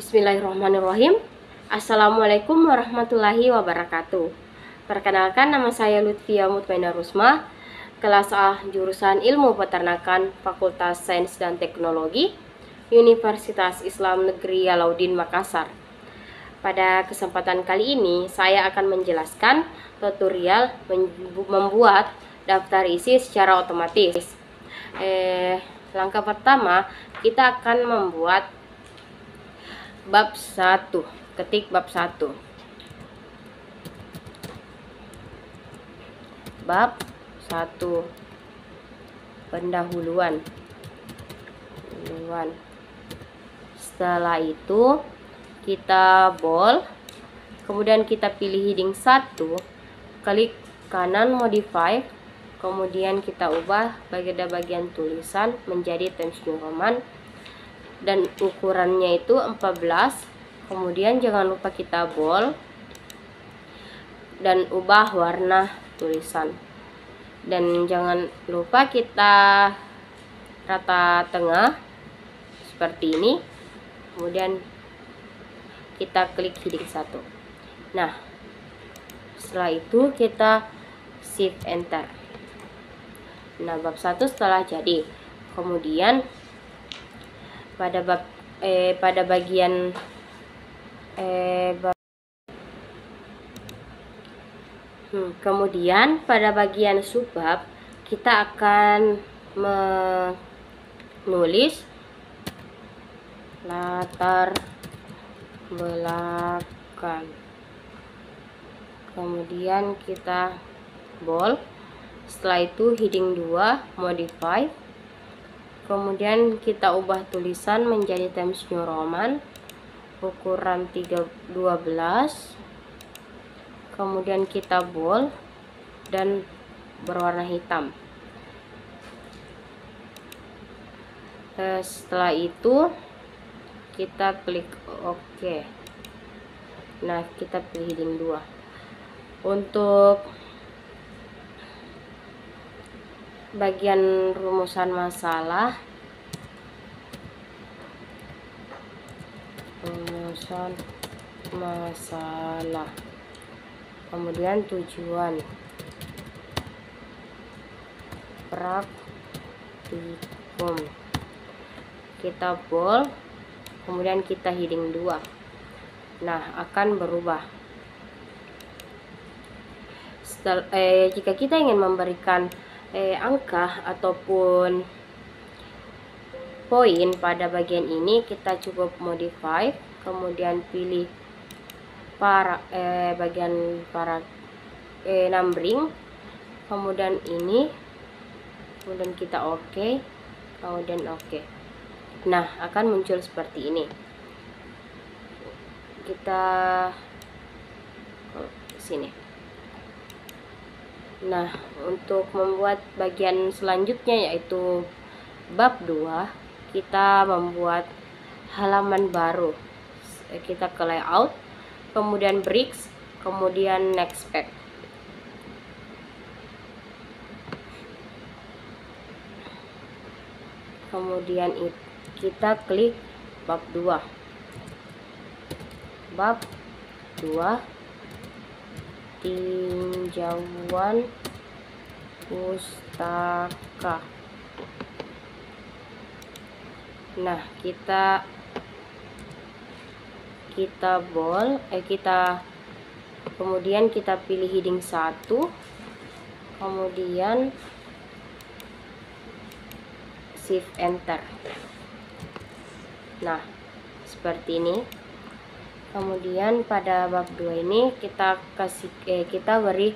Bismillahirrahmanirrahim. Assalamualaikum warahmatullahi wabarakatuh. Perkenalkan, nama saya Lutfia Mutmainah Rusma, kelas A jurusan Ilmu Peternakan, Fakultas Sains dan Teknologi, Universitas Islam Negeri Alauddin Makassar. Pada kesempatan kali ini, saya akan menjelaskan tutorial membuat daftar isi secara otomatis. Langkah pertama, kita akan membuat bab 1. Ketik bab 1. Bab 1. Pendahuluan. Setelah itu kita bold, kemudian kita pilih heading 1, klik kanan modify, kemudian kita ubah bagian tulisan menjadi Times New Roman dan ukurannya itu 14. Kemudian jangan lupa kita bold dan ubah warna tulisan, dan jangan lupa kita rata tengah seperti ini. Kemudian kita klik heading 1. Nah, setelah itu kita shift enter. Nah, bab 1 setelah jadi. Kemudian pada bagian subbab kita akan menulis latar belakang, kemudian kita bold. Setelah itu heading 2 modify, kemudian kita ubah tulisan menjadi Times New Roman ukuran 12, kemudian kita bold dan berwarna hitam. Setelah itu kita klik OK. Nah, kita pilih heading 2. Untuk bagian rumusan masalah, kemudian tujuan praktikum, kita bold, kemudian kita heading 2. Nah, akan berubah. Jika kita ingin memberikan angka ataupun poin pada bagian ini, kita cukup modify, kemudian pilih bagian numbering, kemudian ini, kemudian kita OK, kemudian OK. Nah, akan muncul seperti ini. Kita sini. Nah, untuk membuat bagian selanjutnya yaitu bab 2, kita membuat halaman baru. Kita ke layout, kemudian bricks, kemudian next page. Kemudian kita klik bab 2. Bab 2, tinjauan pustaka. Nah, kita bold, kemudian kita pilih heading 1, kemudian shift enter. Nah, seperti ini. Kemudian pada bab 2 ini kita beri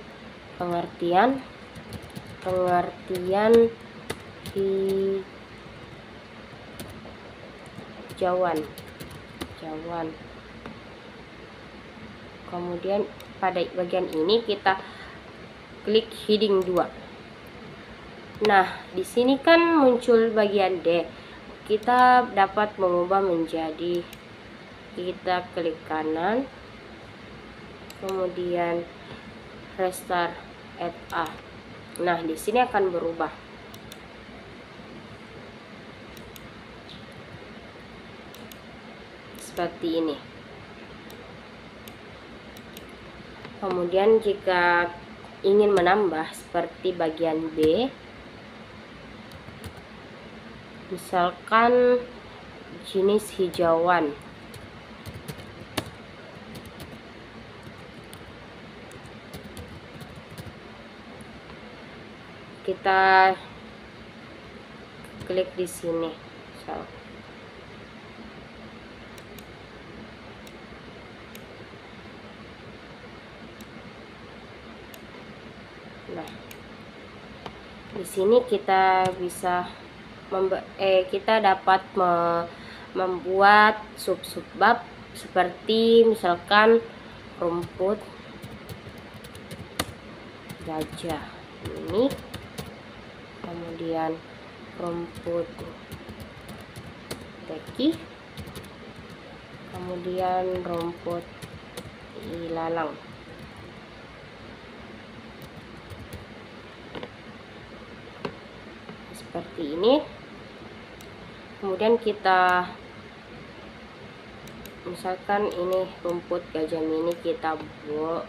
pengertian hijauan. Kemudian pada bagian ini kita klik heading 2. Nah, di sini kan muncul bagian D. Kita dapat mengubah menjadi, kita klik kanan, kemudian restart at A. Nah, di sini akan berubah. seperti ini. Kemudian jika ingin menambah seperti bagian B, misalkan jenis hijauan, kita klik di sini. Nah, di sini kita bisa kita dapat membuat sub-bab seperti misalkan rumput gajah ini, kemudian rumput teki, kemudian rumput ilalang. Seperti ini. Kemudian kita misalkan ini rumput gajah mini, kita buat,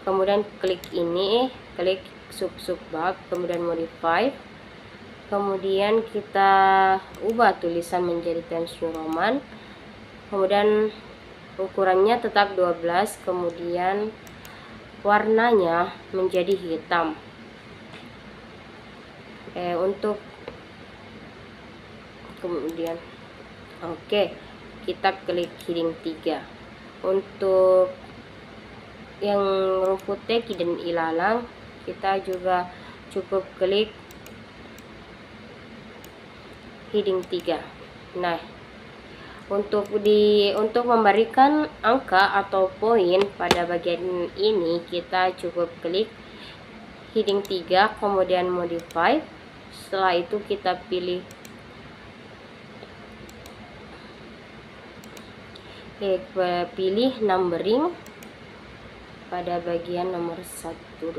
kemudian klik ini, klik sub-bab, kemudian modify, kemudian kita ubah tulisan menjadi Times New Roman, kemudian ukurannya tetap 12, kemudian warnanya menjadi hitam. Untuk kemudian kita klik heading 3. Untuk yang rumput teki dan ilalang, kita juga cukup klik heading 3. Nah, untuk memberikan angka atau poin pada bagian ini, kita cukup klik heading 3, kemudian modify. Setelah itu kita pilih numbering pada bagian nomor 1, 2,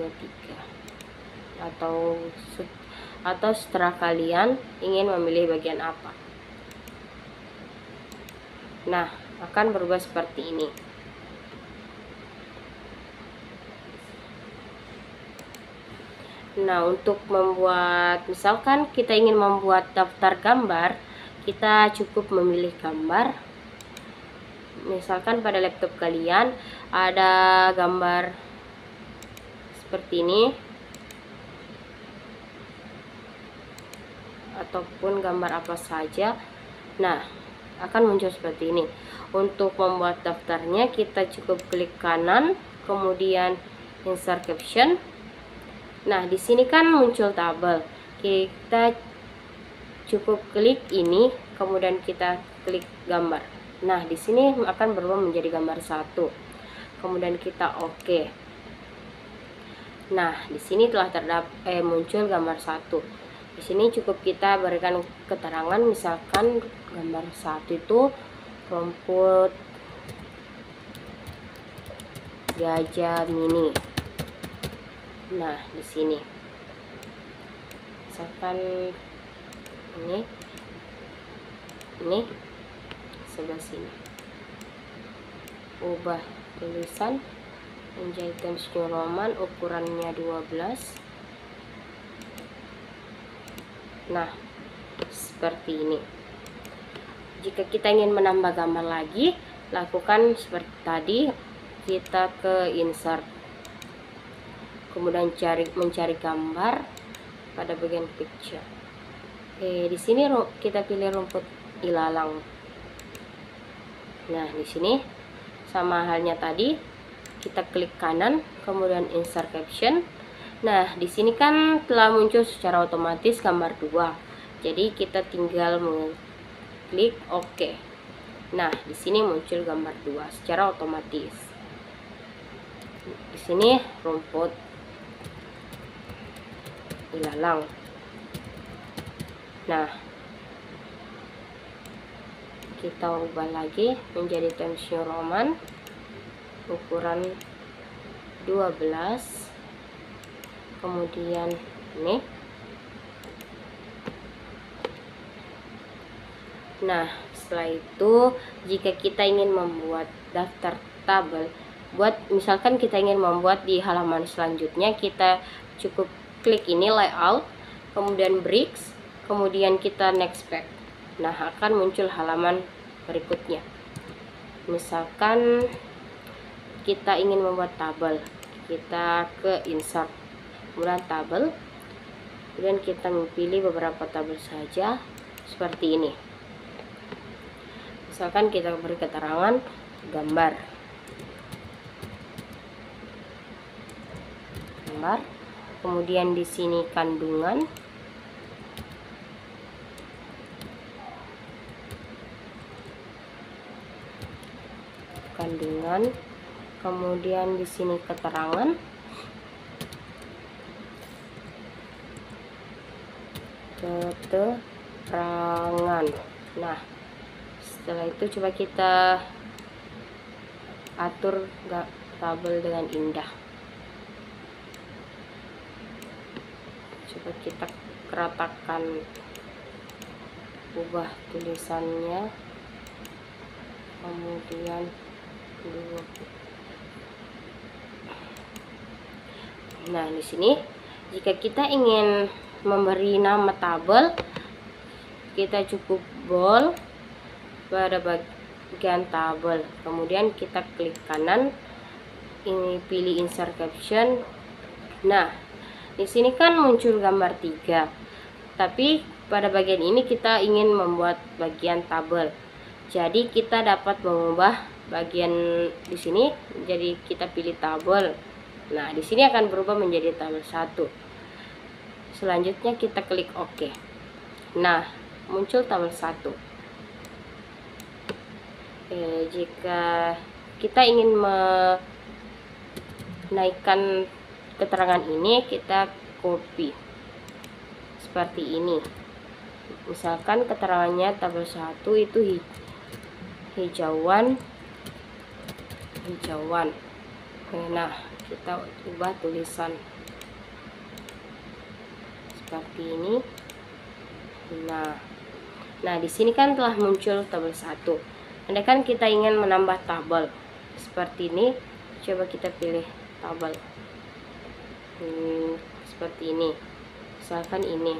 3, atau setelah kalian ingin memilih bagian apa. Nah, akan berubah seperti ini. Nah, untuk membuat, misalkan kita ingin membuat daftar gambar, kita cukup memilih gambar. Misalkan pada laptop kalian ada gambar seperti ini, ataupun gambar apa saja. Nah, akan muncul seperti ini. Untuk membuat daftarnya, kita cukup klik kanan, kemudian insert caption. Nah, di sini kan muncul tabel. Kita cukup klik ini, kemudian kita klik gambar. Nah, di sini akan berubah menjadi gambar 1. Kemudian kita oke. Nah, di sini telah muncul gambar 1. Di sini cukup kita berikan keterangan, misalkan gambar 1 itu rumput gajah mini. Nah, di sini misalkan ini sebelah sini, ubah tulisan menjadi Times New Roman, ukurannya 12. Nah, seperti ini. Jika kita ingin menambah gambar lagi, lakukan seperti tadi, kita ke insert, kemudian mencari gambar pada bagian picture. Di sini kita pilih rumput ilalang. Nah, di sini sama halnya tadi, kita klik kanan, kemudian insert caption. Nah, di sini kan telah muncul secara otomatis gambar 2. Jadi kita tinggal klik OK. Nah, di sini muncul gambar 2 secara otomatis. Di sini rumput ilalang. Nah, kita ubah lagi menjadi Times New Roman, ukuran 12. Kemudian ini. Nah, setelah itu jika kita ingin membuat daftar tabel, misalkan kita ingin membuat di halaman selanjutnya, kita cukup klik ini layout, kemudian bricks, kemudian kita next page. Nah, akan muncul halaman berikutnya. Misalkan kita ingin membuat tabel, kita ke insert, kemudian tabel, kemudian kita memilih beberapa tabel saja seperti ini. Misalkan kita beri keterangan gambar, kemudian di sini kandungan, kemudian di sini keterangan, Nah, setelah itu coba kita atur tabel dengan indah. Coba kita ratakan, ubah tulisannya, kemudian nah di sini jika kita ingin memberi nama tabel, kita cukup bold pada bagian tabel, kemudian kita klik kanan, ini pilih insert caption. Nah, di sini kan muncul gambar 3, tapi pada bagian ini kita ingin membuat bagian tabel. Jadi kita dapat mengubah bagian di sini, jadi kita pilih tabel. Nah, di sini akan berubah menjadi tabel 1. Selanjutnya kita klik OK. Nah, muncul tabel 1. Jika kita ingin menaikkan keterangan ini, kita copy seperti ini. Misalkan keterangannya tabel 1 itu hijauan. Nah, kita ubah tulisan seperti ini. Nah, di sini kan telah muncul tabel 1. Andaikan kita ingin menambah tabel seperti ini, coba kita pilih tabel seperti ini. Misalkan ini.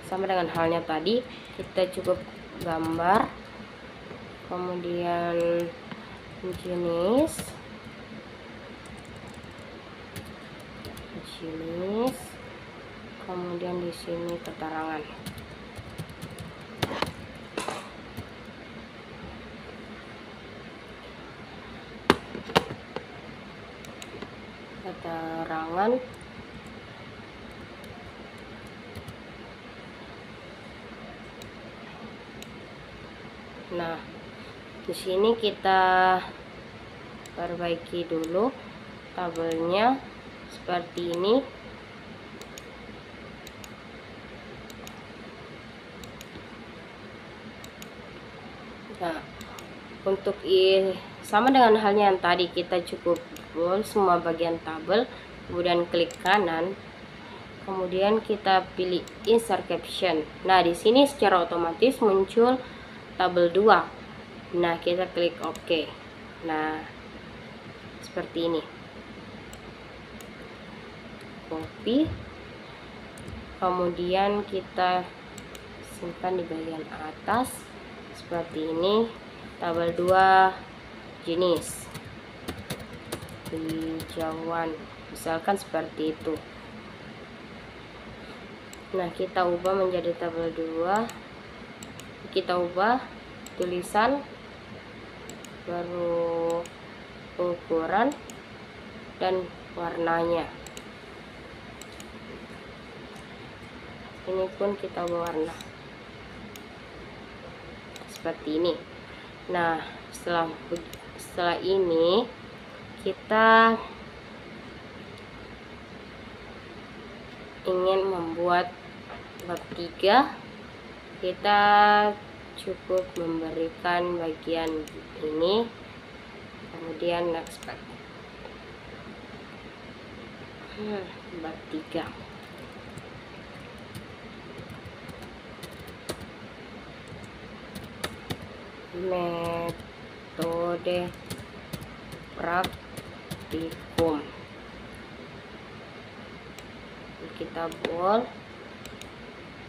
Sama dengan halnya tadi, kita cukup gambar, kemudian jenis, kemudian di sini keterangan. Nah, di sini kita perbaiki dulu tabelnya seperti ini. Nah, untuk sama dengan halnya yang tadi, kita cukup bold semua bagian tabel, kemudian klik kanan, kemudian kita pilih insert caption. Nah, di sini secara otomatis muncul tabel 2. Nah, kita klik OK. Nah, seperti ini. Copy, kemudian kita simpan di bagian atas seperti ini. Tabel 2 jenis hijauan, misalkan seperti itu. Nah, kita ubah menjadi tabel 2, kita ubah tulisan, baru ukuran dan warnanya. Ini pun kita ubah warna seperti ini. Nah, setelah ini kita ingin membuat bab 3, kita cukup memberikan bagian ini, kemudian next page. Bab 3. metode praktikum. Kita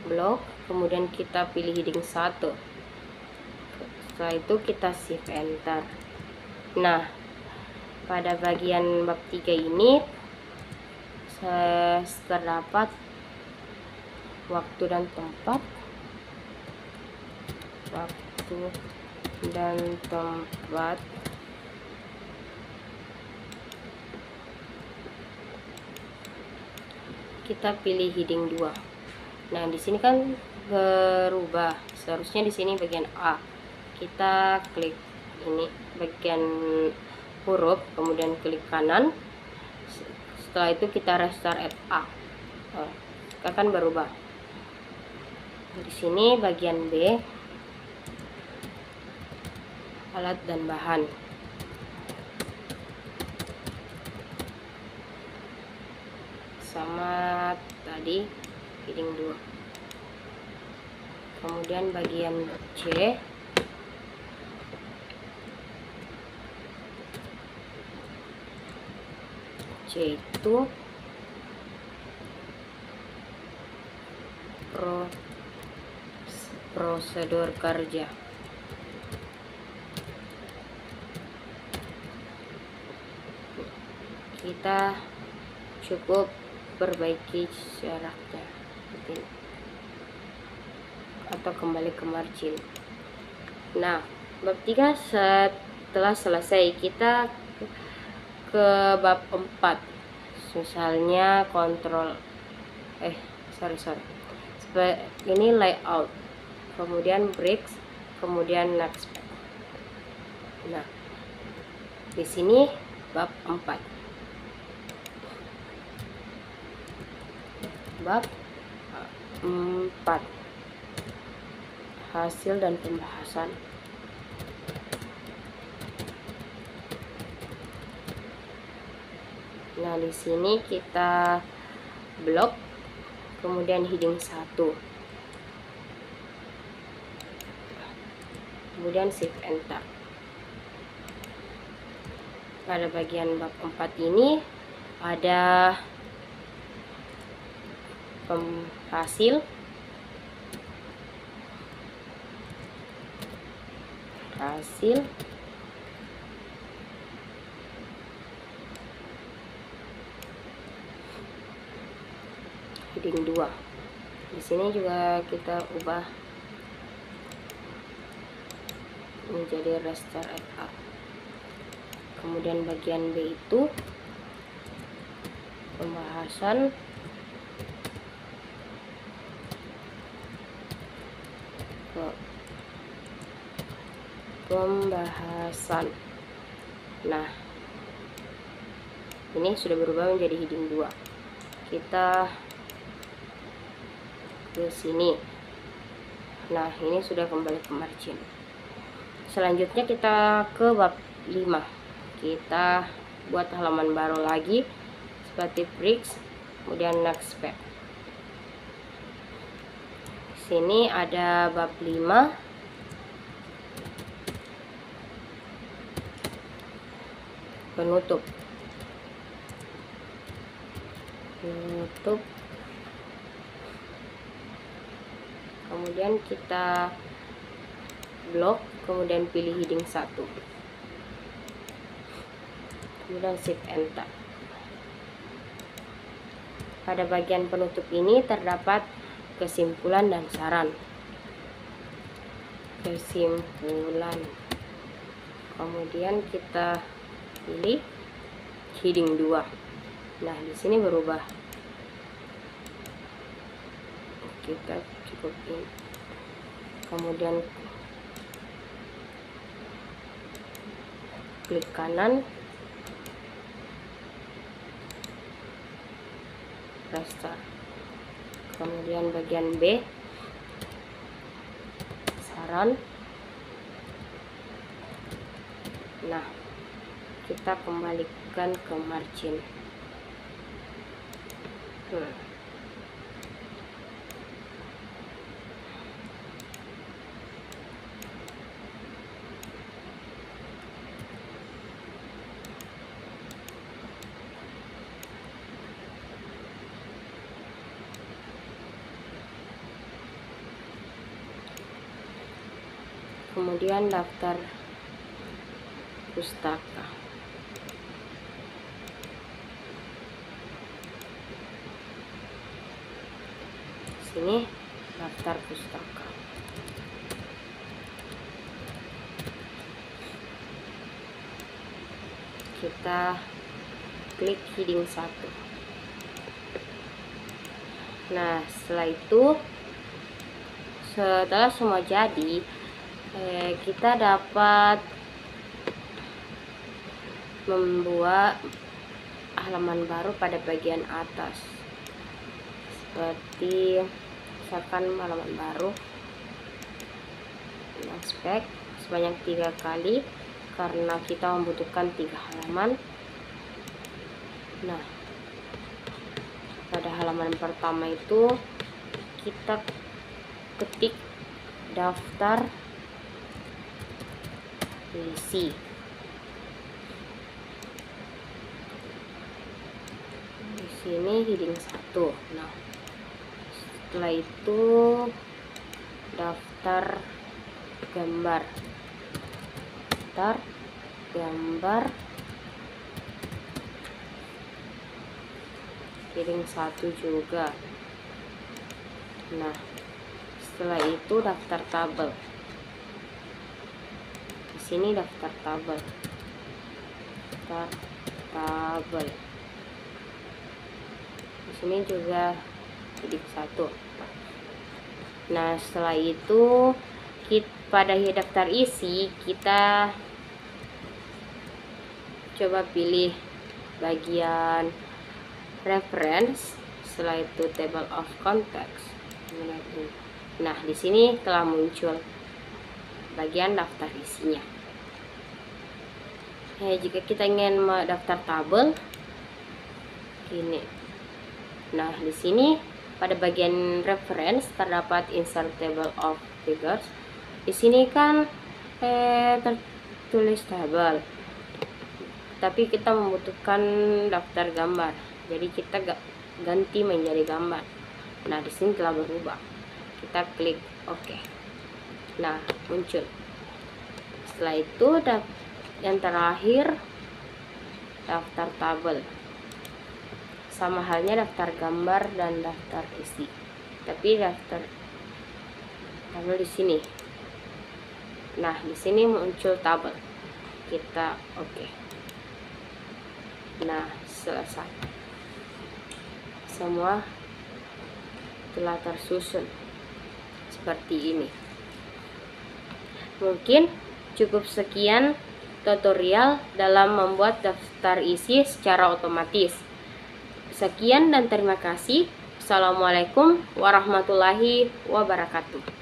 blok, kemudian kita pilih heading 1. Setelah itu kita shift enter. Nah, pada bagian bab 3 ini terdapat waktu dan tempat. Kita pilih heading 2. Nah, di sini kan berubah. Seharusnya di sini bagian A. Kita klik ini bagian huruf, kemudian klik kanan. Setelah itu kita restart at A. Akan berubah. Di sini bagian B, alat dan bahan. Sama tadi heading 2. Kemudian bagian C, itu prosedur kerja. Kita cukup perbaiki syaratnya atau kembali ke margin. Nah, bab 3 setelah selesai, kita ke bab 4. Misalnya kontrol ini layout, kemudian breaks, kemudian next. Nah, di sini bab 4. Bab 4, hasil dan pembahasan. Nah, di sini kita blok, kemudian heading 1, kemudian shift enter. Pada bagian bab 4 ini ada hasil, heading 2. Di sini juga kita ubah menjadi restart at A. Kemudian bagian B itu pembahasan, Nah, ini sudah berubah menjadi heading 2. Kita ke sini. Nah, ini sudah kembali ke margin. Selanjutnya kita ke bab 5. Kita buat halaman baru lagi seperti breaks, kemudian next page. Sini ada bab 5, penutup. Kemudian kita blok, kemudian pilih heading 1, kemudian shift enter. Pada bagian penutup ini terdapat kesimpulan dan saran. Kemudian kita pilih heading 2. Nah, di sini berubah. Kita cukupin. Kemudian klik kanan, restart. Kemudian bagian B, saran. Nah, kita kembalikan ke margin. kemudian daftar pustaka. Sini daftar pustaka. Kita klik heading 1. Nah, setelah semua jadi, kita dapat membuat halaman baru pada bagian atas, seperti misalkan halaman baru inspect sebanyak 3 kali karena kita membutuhkan 3 halaman. Nah, pada halaman pertama itu kita ketik daftar isi. Di sini heading 1. Nah, setelah itu daftar gambar. Daftar gambar heading 1 juga. Nah, setelah itu daftar tabel. Di sini daftar tabel. Daftar tabel. Di sini juga heading 1. Nah, setelah itu pada daftar isi kita coba pilih bagian reference, setelah itu table of contents. Nah, di sini telah muncul bagian daftar isinya. Jika kita ingin mendaftar tabel, gini. Nah, di sini pada bagian reference terdapat insert table of figures. Di sini kan tertulis tabel, tapi kita membutuhkan daftar gambar, jadi kita ganti menjadi gambar. Nah, di sini telah berubah. Kita klik OK. Nah, muncul. Setelah itu yang terakhir daftar tabel. Sama halnya daftar gambar dan daftar isi, tapi daftar tabel di sini. Nah, di sini muncul tabel. Kita OK. Nah, selesai. Semua telah tersusun seperti ini. Mungkin cukup sekian tutorial dalam membuat daftar isi secara otomatis. Sekian dan terima kasih. Assalamualaikum warahmatullahi wabarakatuh.